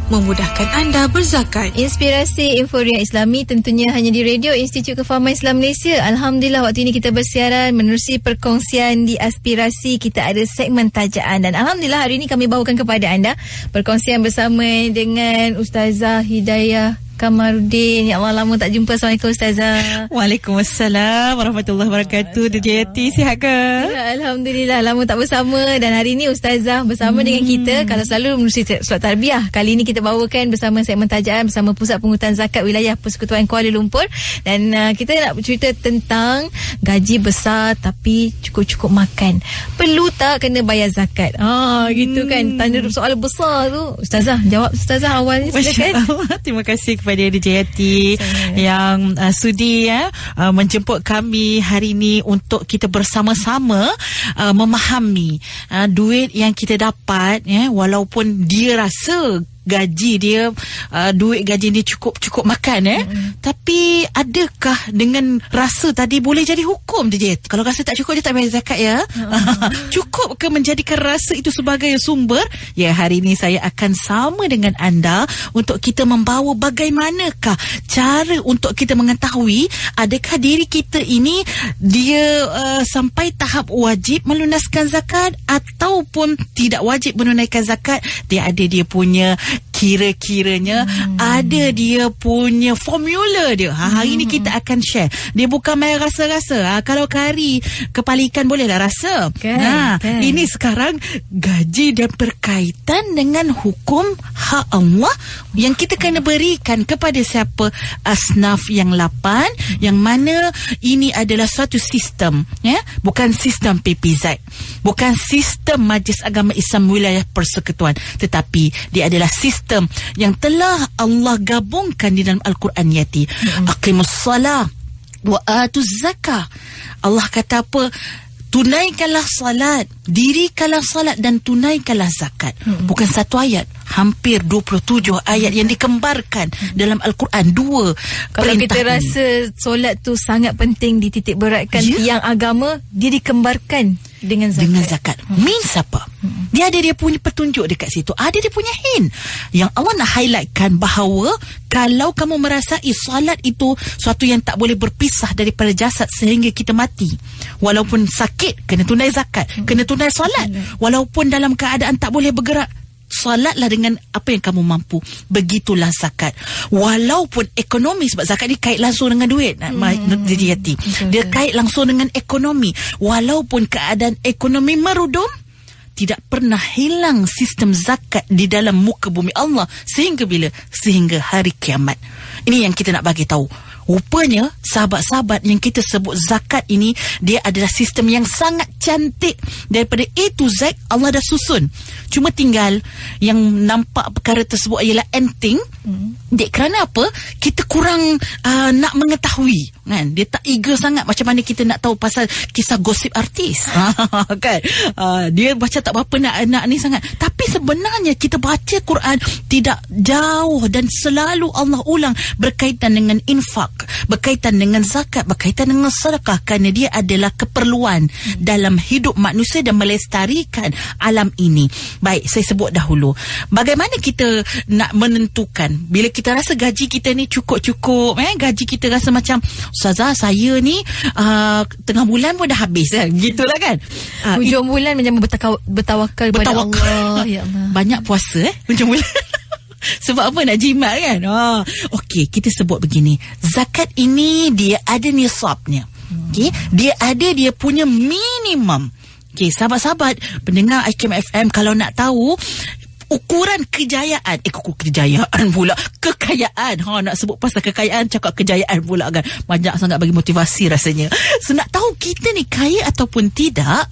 memudahkan anda berzakat. Inspirasi Inforia Islami tentunya hanya di Radio Institut Kefahaman Islam Malaysia. Alhamdulillah, waktu ini kita bersiaran menerusi perkongsian di Aspirasi. Kita ada segmen tajaan dan Alhamdulillah hari ini kami bawakan kepada anda perkongsian bersama dengan Ustazah Hidayah Kamarudin. Ya Allah, lama tak jumpa. Assalamualaikum Ustazah. Waalaikumsalam warahmatullahi wabarakatuh. DJ Yati, sihat ke? Ya, Alhamdulillah, lama tak bersama. Dan hari ini Ustazah bersama dengan kita. Kalau selalu menerusi solat tarbiyah, kali ini kita bawakan bersama segmen tajaan bersama Pusat Pengurutan Zakat Wilayah Persekutuan Kuala Lumpur. Dan kita nak bercerita tentang gaji besar tapi cukup-cukup makan. Perlu tak kena bayar zakat? Gitu kan. Tanda soalan besar tu. Ustazah, jawab Ustazah awal ni, silakan. Terima kasih kepada DJ Yati yang sudi menjemput kami hari ini untuk kita bersama-sama memahami duit yang kita dapat, walaupun dia rasa gaji dia, duit gaji dia cukup makan, tapi adakah dengan rasa tadi boleh jadi hukum dia? Kalau rasa tak cukup, dia tak bayar zakat ya. Cukup ke menjadikan rasa itu sebagai sumber? Ya, hari ini saya akan sama dengan anda untuk kita membawa bagaimanakah cara untuk kita mengetahui adakah diri kita ini dia sampai tahap wajib melunaskan zakat ataupun tidak wajib menunaikan zakat. Dia ada dia punya kira-kiranya, ada dia punya formula dia. Hari ni kita akan share. Dia bukan main rasa-rasa. Kalau kari kepala ikan boleh dah rasa. Kan. Ini sekarang gaji dan berkaitan dengan hukum hak Allah yang kita kena berikan kepada siapa? Asnaf yang 8, yang mana ini adalah suatu sistem, bukan sistem PPZ, bukan sistem Majlis Agama Islam Wilayah Persekutuan, tetapi dia adalah sistem yang telah Allah gabungkan di dalam Al-Quran Yati. Aqimus salah wa atuz zakah. Allah kata apa? Tunaikanlah salat, dirikanlah salat dan tunaikanlah zakat. Bukan satu ayat, hampir 27 ayat yang dikembarkan dalam Al-Quran. Kalau kita rasa solat tu sangat penting, dititik beratkan tiang agama, dia dikembarkan dengan zakat. Means apa? Dia ada dia punya petunjuk dekat situ. Ada dia punya hint yang Allah nak highlightkan bahawa kalau kamu merasai solat itu suatu yang tak boleh berpisah daripada jasad sehingga kita mati, walaupun sakit kena tunai zakat, kena tunai solat, walaupun dalam keadaan tak boleh bergerak, solatlah dengan apa yang kamu mampu. Begitulah zakat. Walaupun ekonomi, sebab zakat ni kait langsung dengan duit. Dia kait langsung dengan ekonomi. Walaupun keadaan ekonomi merudum, tidak pernah hilang sistem zakat di dalam muka bumi Allah. Sehingga bila? Sehingga hari kiamat. Ini yang kita nak bagi tahu. Rupanya sahabat-sahabat yang kita sebut zakat ini, dia adalah sistem yang sangat cantik. Daripada A to Z Allah dah susun. Cuma tinggal yang nampak perkara tersebut ialah enteng. Kerana apa? Kita kurang nak mengetahui, kan? Dia tak eager sangat macam mana kita nak tahu pasal kisah gosip artis. Kan? Dia baca tak berapa nak ni sangat. Tapi sebenarnya kita baca Quran tidak jauh dan selalu Allah ulang berkaitan dengan infak, berkaitan dengan zakat, berkaitan dengan sedekah, kerana dia adalah keperluan dalam hidup manusia dan melestarikan alam ini. Baik, saya sebut dahulu. Bagaimana kita nak menentukan bila kita rasa gaji kita ni cukup-cukup, gaji kita rasa macam Ustazah, saya ni tengah bulan pun dah habis, gitulah kan. Hujung bulan macam bertawakal kepada Allah. Ya Allah. Banyak puasa hujung bulan. Sebab apa? Nak jimat kan? Okey, kita sebut begini. Zakat ini dia ada nisabnya. Okey, dia ada dia punya minimum. Okey, sahabat-sahabat pendengar IKIM FM, kalau nak tahu ukuran kejayaan, kejayaan pula, kekayaan. Nak sebut pasal kekayaan, cakap kejayaan pula kan. Banyak sangat bagi motivasi rasanya. So nak tahu kita ni kaya ataupun tidak,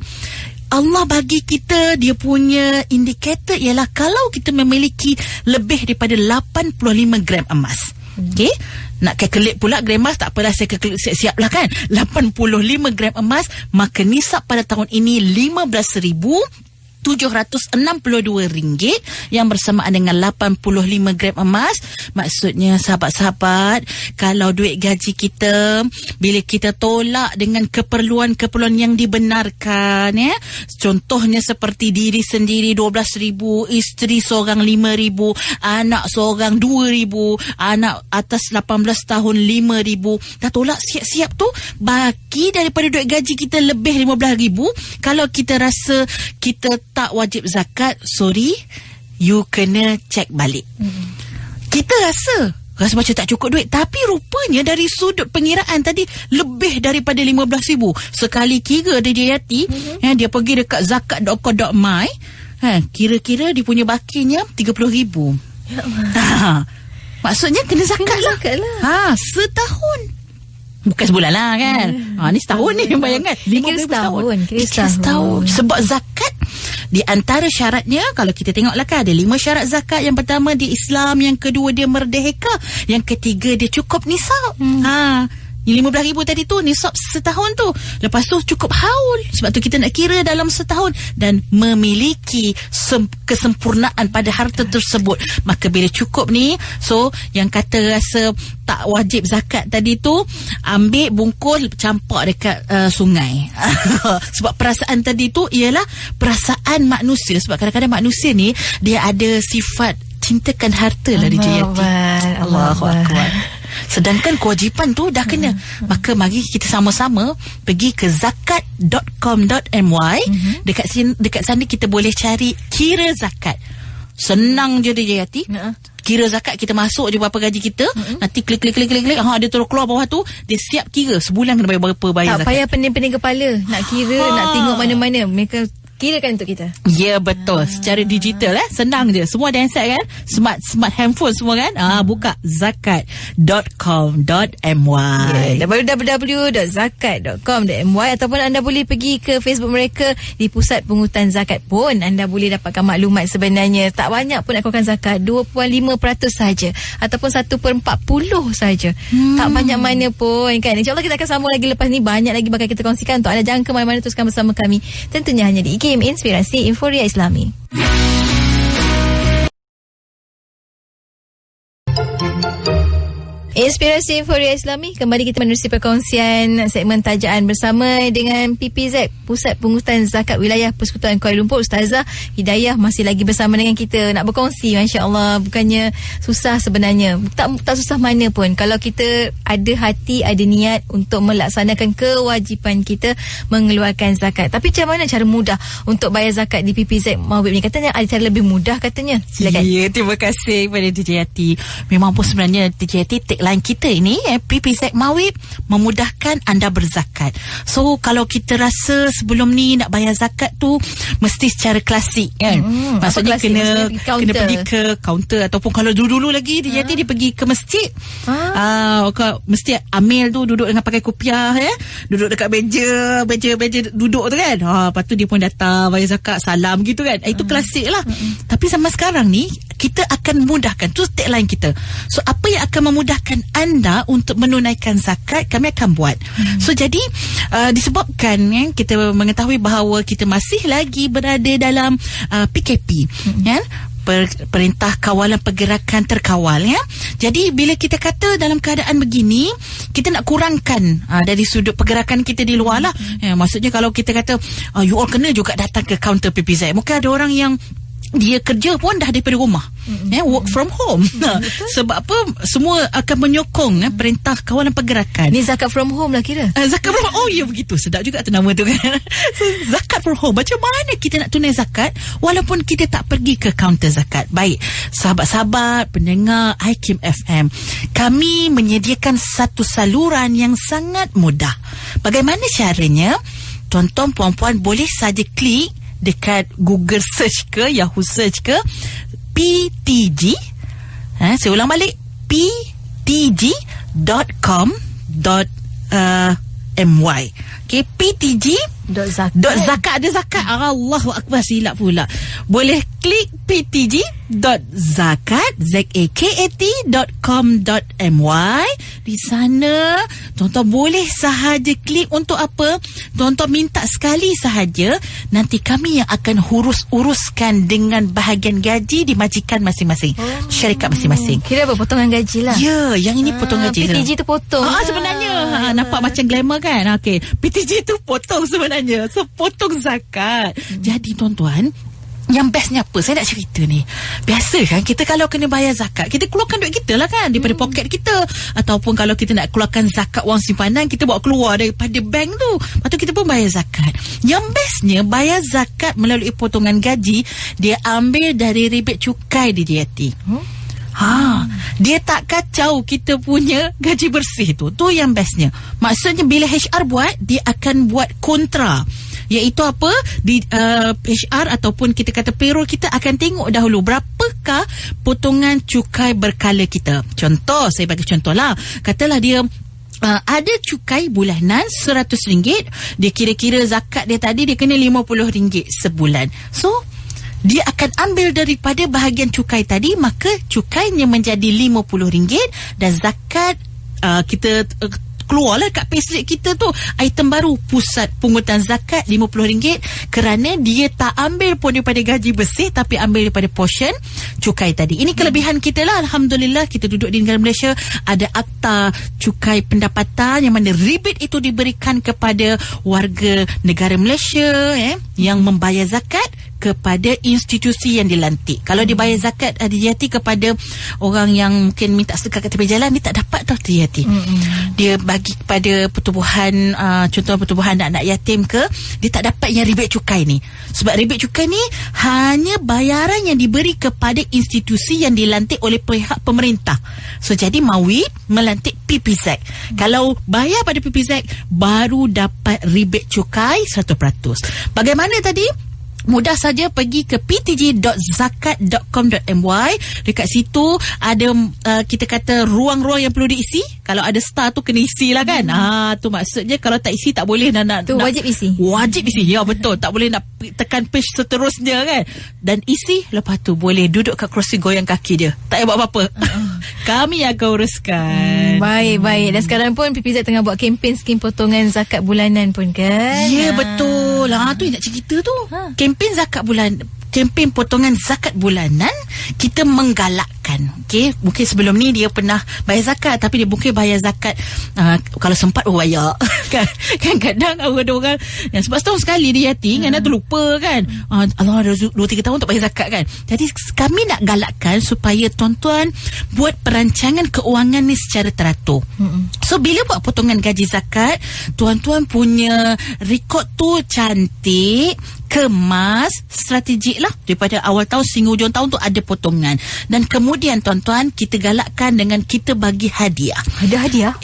Allah bagi kita dia punya indikator ialah kalau kita memiliki lebih daripada 85 gram emas. Okey, nak calculate pula gram emas, tak apalah, saya calculate siap-siap lah kan. 85 gram emas, maka nisab pada tahun ini 15,000 RM762 yang bersamaan dengan 85 gram emas. Maksudnya sahabat-sahabat, kalau duit gaji kita bila kita tolak dengan keperluan-keperluan yang dibenarkan, ya, contohnya seperti diri sendiri 12,000, isteri seorang 5,000, anak seorang 2,000, anak atas 18 tahun 5,000, dah tolak siap-siap tu, baki daripada duit gaji kita lebih 15,000. Kalau kita rasa kita tak wajib zakat, sorry, you kena cek balik. Kita rasa macam tak cukup duit, tapi rupanya dari sudut pengiraan tadi lebih daripada 15,000. Sekali kira dia Yati, dia pergi dekat zakat.co.my, kira-kira dia punya bakinya 30,000. Ya Allah. Maksudnya kena zakat lah. Setahun. Bukan sebulan lah kan. Ni setahun ni, bayangkan. 50,000 setahun. Kira setahun. Sebab zakat, di antara syaratnya, kalau kita tengoklah kan, ada 5 syarat zakat. Yang pertama dia Islam, yang kedua dia merdeka, yang ketiga dia cukup nisab. Yang 15,000 tadi tu nisab setahun tu. Lepas tu cukup haul. Sebab tu kita nak kira dalam setahun. Dan memiliki kesempurnaan pada harta tersebut. Maka bila cukup ni, so yang kata rasa tak wajib zakat tadi tu, ambil bungkus campak dekat sungai. Sebab perasaan tadi tu ialah perasaan manusia. Sebab kadang-kadang manusia ni dia ada sifat cintakan harta lah, DJ Yati. Allahu Akbar. Sedangkan kewajipan tu dah kena. Maka mari kita sama-sama pergi ke zakat.com.my. Dekat sana kita boleh cari kira zakat. Senang je dia Yati. Kira zakat, kita masuk je berapa gaji kita. Nanti klik. Dia terus keluar bawah tu, dia siap kira sebulan kena bayar berapa bayar zakat. Tak payah pening-pening kepala nak kira, nak tengok mana-mana. Mereka kirakan untuk kita. Ya, betul. Secara digital senang je. Semua ada handset kan? Smart handphone semua kan? Buka zakat.com.my. www.zakat.com.my, ataupun anda boleh pergi ke Facebook mereka di Pusat Pungutan Zakat pun. Anda boleh dapatkan maklumat sebenarnya. Tak banyak pun nak keluarkan zakat, 2.5% saja ataupun 1/40 saja. Tak banyak mana pun kan. InsyaAllah kita akan sambung lagi lepas ni. Banyak lagi bakal kita kongsikan. Untuk anda jangan ke mana-mana, teruskan bersama kami. Tentunya hanya di Inspirasi Inforia Islami. Inspirasi Inforia Islami, kembali kita menerusi perkongsian segmen tajaan bersama dengan PPZ, Pusat Pungutan Zakat Wilayah Persekutuan Kuala Lumpur. Ustazah Hidayah masih lagi bersama dengan kita nak berkongsi. Masya Allah, bukannya susah sebenarnya, tak susah mana pun kalau kita ada hati, ada niat untuk melaksanakan kewajipan kita mengeluarkan zakat. Tapi macam mana cara mudah untuk bayar zakat di PPZ Mawib ni? Katanya ada cara lebih mudah katanya. Silakan. Ya, terima kasih kepada DJ Yati. Memang pun sebenarnya DJ Yati tagline kita ini, PPZ Mawib, memudahkan anda berzakat. So kalau kita rasa sebelum ni nak bayar zakat tu mesti secara klasik kan. Maksudnya kena pergi ke kaunter, ataupun kalau dulu-dulu lagi dia pergi ke masjid. Mesti amil tu duduk dengan pakai kopiah duduk dekat meja duduk tu kan. Lepas tu dia pun datang bayar zakat, salam gitu kan. Itu klasik lah. Tapi sama sekarang ni kita akan mudahkan. Tu tagline kita. So apa yang akan memudahkan anda untuk menunaikan zakat, kami akan buat. So jadi disebabkan kita mengetahui bahawa kita masih lagi berada dalam PKP Perintah Kawalan Pergerakan Terkawal Jadi bila kita kata dalam keadaan begini, kita nak kurangkan dari sudut pergerakan kita di luar lah. Maksudnya kalau kita kata you all kena juga datang ke kaunter PPZ, mungkin ada orang yang dia kerja pun dah daripada rumah, work from home. Sebab apa? Semua akan menyokong Perintah Kawalan Pergerakan. Ni zakat from home lah kira. Zakat from home. Oh ya, begitu. Sedap juga tu nama tu kan. Zakat from home. Macam mana kita nak tunai zakat walaupun kita tak pergi ke kaunter zakat? Baik, sahabat-sahabat pendengar IKIM FM, kami menyediakan satu saluran yang sangat mudah. Bagaimana caranya? Tuan-tuan, puan-puan boleh saja klik dekat Google search ke Yahoo search ke PTG. Saya ulang balik, PTG.com.my. Okey, PTG .zakat ada zakat. Allahu akbar, silap pula. Boleh klik ptg.zakat zakat.com.my. Di sana tuan-tuan boleh sahaja klik untuk apa? Tuan-tuan minta sekali sahaja, nanti kami yang akan uruskan dengan bahagian gaji di majikan masing-masing, syarikat masing-masing. Kira apa, potongan gaji lah. Ya, yang ini potong gaji. PTG tu potong. Sebenarnya nampak macam glamour kan. Okey, PTG tu potong sebenarnya. So potong zakat. Jadi tuan-tuan, yang bestnya apa? Saya nak cerita ni. Biasa kan kita kalau kena bayar zakat, kita keluarkan duit kita lah kan, daripada poket kita. Ataupun kalau kita nak keluarkan zakat wang simpanan, kita bawa keluar daripada bank tu. Lepas tu kita pun bayar zakat. Yang bestnya bayar zakat melalui potongan gaji, dia ambil dari rebate cukai di JAT. Dia tak kacau kita punya gaji bersih tu. Tu yang bestnya. Maksudnya bila HR buat, dia akan buat kontra. Iaitu apa? Di HR ataupun kita kata payroll, kita akan tengok dahulu berapakah potongan cukai berkala kita. Contoh, saya bagi contoh lah. Katalah dia ada cukai bulanan RM100. Dia kira-kira zakat dia tadi dia kena RM50 sebulan. So dia akan ambil daripada bahagian cukai tadi, maka cukainya menjadi RM50 dan zakat kita keluarlah kat payslip kita tu item baru, pusat pungutan zakat RM50, kerana dia tak ambil pun daripada gaji bersih tapi ambil daripada portion cukai tadi. Ini kelebihan kita lah. Alhamdulillah kita duduk di negara Malaysia, ada akta cukai pendapatan yang mana rebate itu diberikan kepada warga negara Malaysia yang membayar zakat kepada institusi yang dilantik. Kalau dia bayar zakat DJT kepada orang yang mungkin minta sedekah kat tepi jalan, dia tak dapat tau DJT. Dia bagi kepada pertubuhan, contoh pertubuhan anak yatim ke, dia tak dapat yang rebate cukai ni. Sebab rebate cukai ni hanya bayaran yang diberi kepada institusi yang dilantik oleh pihak pemerintah. So jadi Mawid melantik PPZ. Kalau bayar pada PPZ baru dapat rebate cukai 100%. Bagaimana tadi? Mudah saja pergi ke ptg.zakat.com.my. Dekat situ ada kita kata ruang-ruang yang perlu diisi. Kalau ada star tu kena isi lah kan. Tu maksudnya kalau tak isi tak boleh nak tu wajib isi. Wajib isi. Ya betul. Tak boleh nak tekan page seterusnya kan. Dan isi, lepas tu boleh duduk kat kerusi goyang kaki dia. Tak payah buat apa-apa. Kami akan uruskan. Baik. Dan sekarang pun PPZ tengah buat kempen skim potongan zakat bulanan pun kan. Ya betul. Tu yang nak cerita tu. Kempen zakat bulan, kempen potongan zakat bulanan, kita menggalakkan. Okey, mungkin sebelum ni dia pernah bayar zakat, tapi dia mungkin bayar zakat kalau sempat bayar. kan kadang ada orang yang sebab setahun sekali dia kan dah terlupa kan. Allah, dah 2-3 tahun tak bayar zakat kan. Jadi kami nak galakkan supaya tuan-tuan buat perancangan keuangan ni secara teratur. So bila buat potongan gaji zakat, tuan-tuan punya rekod tu cantik, kemas, strategik lah. Daripada awal tahun sehingga hujung tahun tu ada potongan. Dan kemudian tuan-tuan, kita galakkan dengan kita bagi hadiah. Ada hadiah?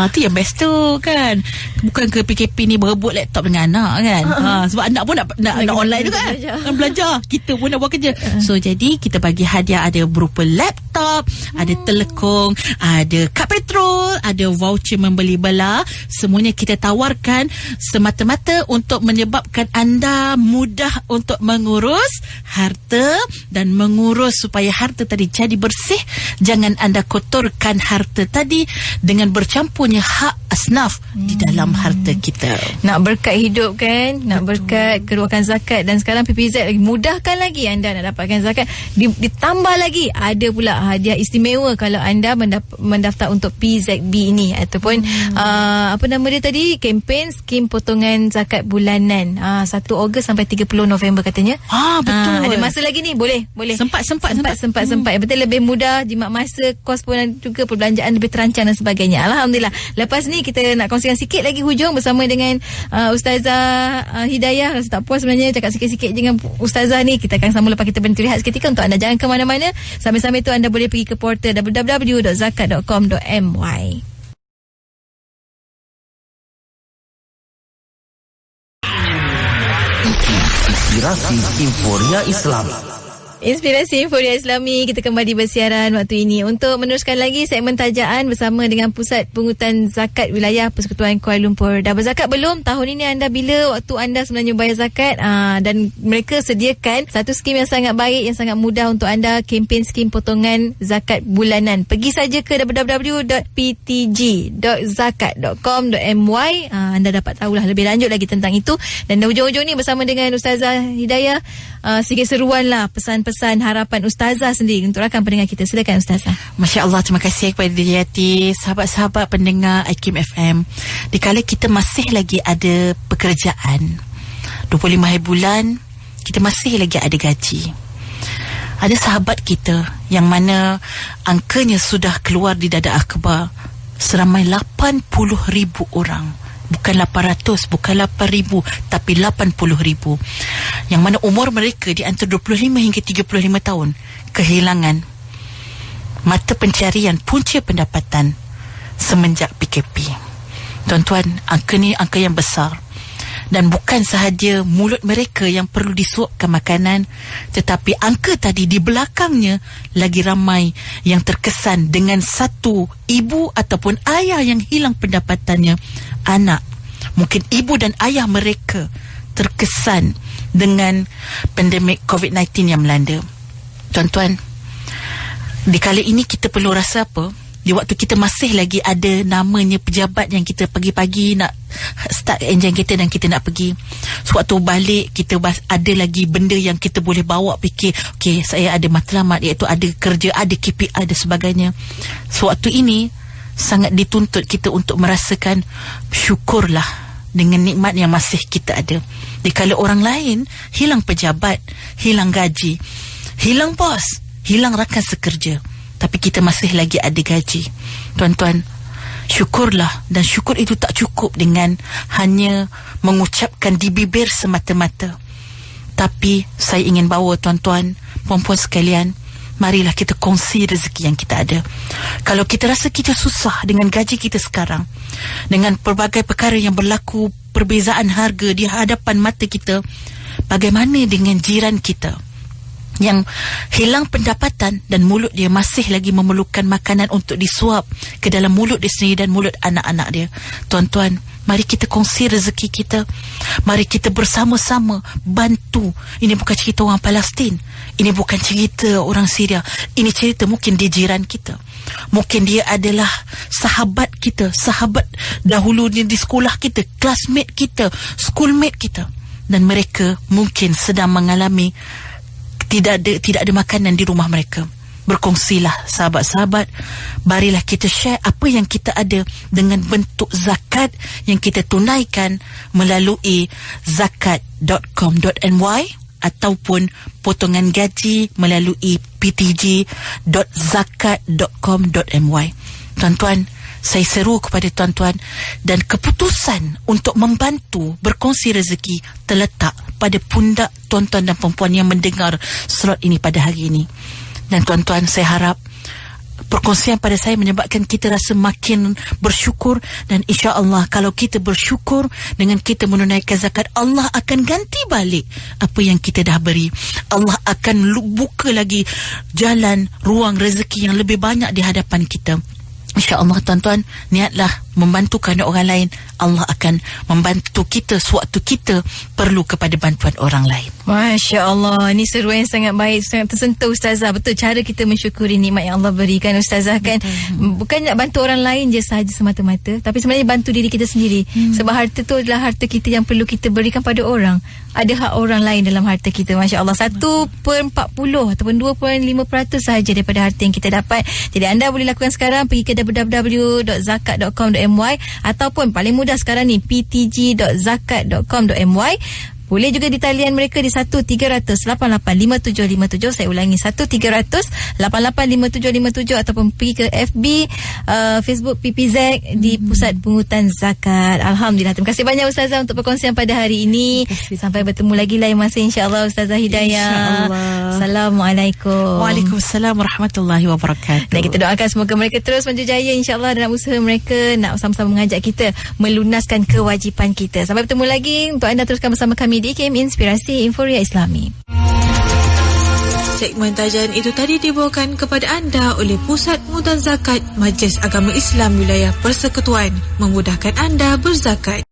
Tu yang best tu kan. Bukan ke PKP ni berebut laptop dengan anak kan. Sebab anak pun nak online juga kan. Belajar. Kita pun nak buat kerja. So jadi kita bagi hadiah, ada berupa laptop, ada telekong, ada kad petrol, ada voucher membeli bela. Semuanya kita tawarkan semata-mata untuk menyebabkan anda mudah untuk mengurus harta dan mengurus supaya harta tadi jadi bersih. Jangan anda kotorkan harta tadi dengan bercampurnya hak asnaf di dalam harta kita. Nak berkat hidup kan, nak berkat keluarkan zakat. Dan sekarang PPZ lagi mudahkan lagi anda nak dapatkan zakat. Ditambah lagi ada pula hadiah istimewa kalau anda mendaftar untuk PZB ini ataupun apa nama dia tadi, kempen skim potongan zakat bulanan 1 Ogos sampai 30 November katanya. Betul. Ada masa lagi ni, boleh. Sempat. Yang penting lebih mudah, jimat masa, kos pun juga perbelanjaan lebih terancang dan sebagainya. Alhamdulillah. Lepas ni kita nak kongsikan sikit lagi hujung bersama dengan Ustazah Hidayah. Rasa tak puas sebenarnya cakap sikit-sikit dengan Ustazah ni. Kita akan sambung lepas kita berhenti rehat seketika. Untuk anda jangan ke mana-mana. Sambil-sambil tu anda boleh pergi ke portal www.zakat.com.my. Inspirasi Inforia Islam. Inspirasi Inforia Islami, kita kembali bersiaran waktu ini untuk meneruskan lagi segmen tajaan bersama dengan Pusat Pungutan Zakat Wilayah Persekutuan Kuala Lumpur. Dah berzakat belum? Tahun ini anda bila waktu anda sebenarnya bayar zakat? Dan mereka sediakan satu skim yang sangat baik, yang sangat mudah untuk anda, kempen skim potongan zakat bulanan. Pergi saja ke www.ptg.zakat.com.my. Anda dapat tahulah lebih lanjut lagi tentang itu. Dan hujung-hujung ni bersama dengan Ustazah Hidayah, sikit seruan lah, pesan-pesan harapan Ustazah sendiri untuk rakan pendengar kita. Silakan Ustazah. Masya Allah, terima kasih kepada Jayati, sahabat-sahabat pendengar IKIM FM. Dikala kita masih lagi ada pekerjaan 25 hari bulan, kita masih lagi ada gaji. Ada sahabat kita yang mana angkanya sudah keluar di dada akhbar, seramai 80,000 orang. Bukan 800, bukan 8,000, tapi 80,000. Yang mana umur mereka di antara 25 hingga 35 tahun. Kehilangan mata pencarian, punca pendapatan semenjak PKP. Tuan-tuan, angka ni angka yang besar. Dan bukan sahaja mulut mereka yang perlu disuapkan makanan, tetapi angka tadi di belakangnya lagi ramai yang terkesan dengan satu ibu ataupun ayah yang hilang pendapatannya. Anak, mungkin ibu dan ayah mereka terkesan dengan pandemik COVID-19 yang melanda. Tuan-tuan, di kala ini kita perlu rasa apa? Di waktu kita masih lagi ada namanya pejabat yang kita pagi-pagi nak start enjin kita dan kita nak pergi. Sewaktu balik kita ada lagi benda yang kita boleh bawa fikir, okey, saya ada matlamat, iaitu ada kerja, ada KPI dan sebagainya. Sewaktu ini sangat dituntut kita untuk merasakan syukurlah dengan nikmat yang masih kita ada. Dikala orang lain hilang pejabat, hilang gaji, hilang bos, hilang rakan sekerja, tapi kita masih lagi ada gaji. Tuan-tuan, syukurlah. Dan syukur itu tak cukup dengan hanya mengucapkan di bibir semata-mata. Tapi saya ingin bawa tuan-tuan, puan-puan sekalian, marilah kita kongsi rezeki yang kita ada. Kalau kita rasa kita susah dengan gaji kita sekarang, dengan pelbagai perkara yang berlaku, perbezaan harga di hadapan mata kita, bagaimana dengan jiran kita yang hilang pendapatan dan mulut dia masih lagi memerlukan makanan untuk disuap ke dalam mulut dia sendiri dan mulut anak-anak dia? Tuan-tuan, mari kita kongsi rezeki kita. Mari kita bersama-sama bantu. Ini bukan cerita orang Palestin, ini bukan cerita orang Syria, ini cerita mungkin dia jiran kita, mungkin dia adalah sahabat kita, sahabat dahulu di sekolah kita, classmate kita, schoolmate kita, dan mereka mungkin sedang mengalami tidak ada makanan di rumah mereka. Berkongsilah sahabat-sahabat, marilah kita share apa yang kita ada dengan bentuk zakat yang kita tunaikan melalui zakat.com.my ataupun potongan gaji melalui ptg.zakat.com.my. Tuan-tuan, saya seru kepada tuan-tuan, dan keputusan untuk membantu berkongsi rezeki terletak pada pundak tuan-tuan dan perempuan yang mendengar slot ini pada hari ini. Dan tuan-tuan, saya harap perkongsian pada saya menyebabkan kita rasa makin bersyukur. Dan insya-Allah kalau kita bersyukur dengan kita menunaikan zakat, Allah akan ganti balik apa yang kita dah beri. Allah akan buka lagi jalan, ruang rezeki yang lebih banyak di hadapan kita. InsyaAllah tuan-tuan, niatlah membantu kerana orang lain, Allah akan membantu kita sewaktu kita perlu kepada bantuan orang lain. Masya Allah, ini seruan yang sangat baik, sangat tersentuh Ustazah. Betul, cara kita mensyukuri nikmat yang Allah berikan Ustazah kan. Bukan nak bantu orang lain je sahaja semata-mata, tapi sebenarnya bantu diri kita sendiri. Sebab harta tu adalah harta kita yang perlu kita berikan pada orang. Ada hak orang lain dalam harta kita. Masya Allah, 1/40 ataupun 2.5% sahaja daripada harta yang kita dapat. Jadi anda boleh lakukan sekarang, pergi ke www.zakat.com.my ataupun paling mudah sekarang ni ptg.zakat.com.my. Boleh juga di talian mereka di 1-300-88-5757. Saya ulangi, 1-300-88-5757, ataupun pergi ke FB, Facebook PPZ di Pusat Pungutan Zakat. Alhamdulillah. Terima kasih banyak Ustazah untuk perkongsian pada hari ini. Sampai bertemu lagi lain masa, insya-Allah. Ustazah Hidayah. Assalamualaikum. Waalaikumsalam warahmatullahi wabarakatuh. Dan kita doakan semoga mereka terus maju jaya, insya-Allah, dalam usaha mereka nak sama-sama mengajak kita melunaskan kewajipan kita. Sampai bertemu lagi. Untuk anda teruskan bersama kami di IKIM Inspirasi Inforia Islami. Segmen tajaran itu tadi dibawakan kepada anda oleh Pusat Pengurutan Zakat Majlis Agama Islam Wilayah Persekutuan, memudahkan anda berzakat.